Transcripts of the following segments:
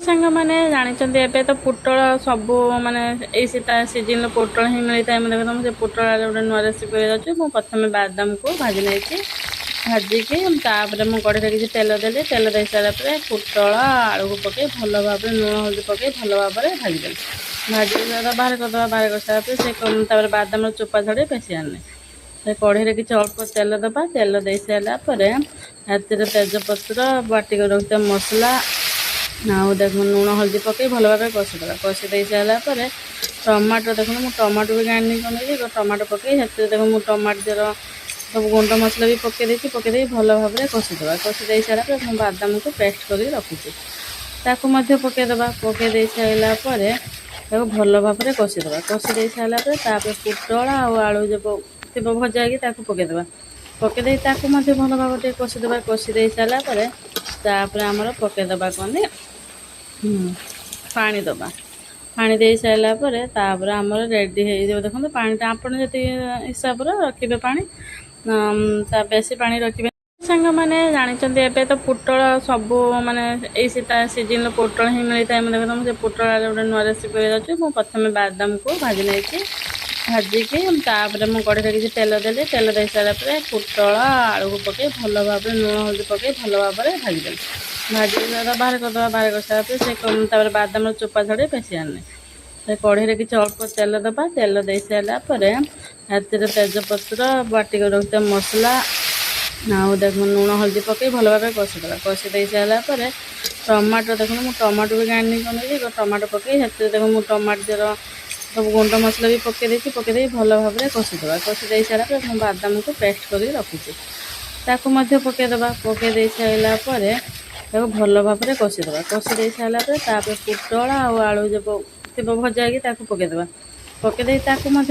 सांग मैंने जानते एवं तो पोटल सब माने सीजन पोटल ही मिलता है देखो मुझे पोटल गोटे नुआ रेसिपी अच्छे मुझे प्रथम बादाम को भाजी नहीं भाजिकी मुझे कड़े किसी तेल देली तेल दे सारापर पोटल आलू को पकई भल भाव लुण हल्दी पकई भल भाव भाजीदेली भाजी बाहर करदे बाहर कर सारापर से बादाम चोपा छड़े पेशी आने कढ़े किसी अल्प तेल दबा तेल दे सारापर तेजपत्र बाटिक रखिए मसला आउ देख लुण हल्दी पकई भल भाव कषिदेवा कषि दे सारापर टमाटो देख टमाटो भी गाड़ी नहीं टमाटो पकई देख मुझे टमाटर सब गुंड मसला भी पकई भल भाव कषिदेवा कषि दे सारापर मुझे बादाम को पेस्ट कर रखुची पकईदेवा पकई सारापर भल भाव कषिदेवा कषि दे सारापर पोटल आलू जो थी भजा कि पकईदेवा पकई भल भाव कषिदेवा कषि दे सारापर आमर पकईदेवा कौन पानी दबा पानी दे सारापर आमर रेडी हो देखो पानी आपड़ जी हिसाब रखिए पानी बेसी पानी रखिए सांग मैंने जानते एवं तो पोटल सब माने सीजन पोटल ही मिलता है देखो मुझे पोटल गोटे नुआ रेसिपी अच्छे मुझे प्रथम बादाम को भाजी नहीं भाजिकी मुझे कड़े किसी तेल देली तेल दे सारापर पोटल आलू को पकई भल भाव लुण हल्दी पकई भल भाव भाजीदेली भाजी बाहर करदे बाहर कर सारापर से बादाम चोपा छड़े पेशी आने कढ़े किसी अल्प तेल दबा तेल दे सारापर तेजपत्र बाटिक रखिए मसला आउ देख लुण हल्दी पकई भल भाव कषिदेवा कषि दे सारापर टमाटो देख टमाटो भी गाड़ी नहीं टमाटो पकई देख मुझे टमाटर सब गुंड मसला भी पकई भल भाव कषिदेवा कषि दे सारापर मुझे बादाम को पेस्ट कर रखुची पकईदेवा पकई सारापर भल भाव कषिदेवा कषि दे सारापर पोटल आलू जो थी भजा कि पकईदेवा पकई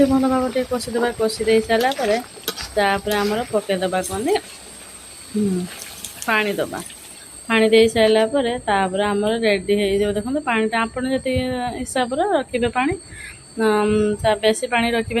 भल भाव कषिदेवा कषि दे सारापर आमर पकईदेवा कौन पानी दबा पानी दे सारापर आमर रेडी हो देखो पानी आपड़ जी हिसाब रखिए पानी बेसी पानी रखिए।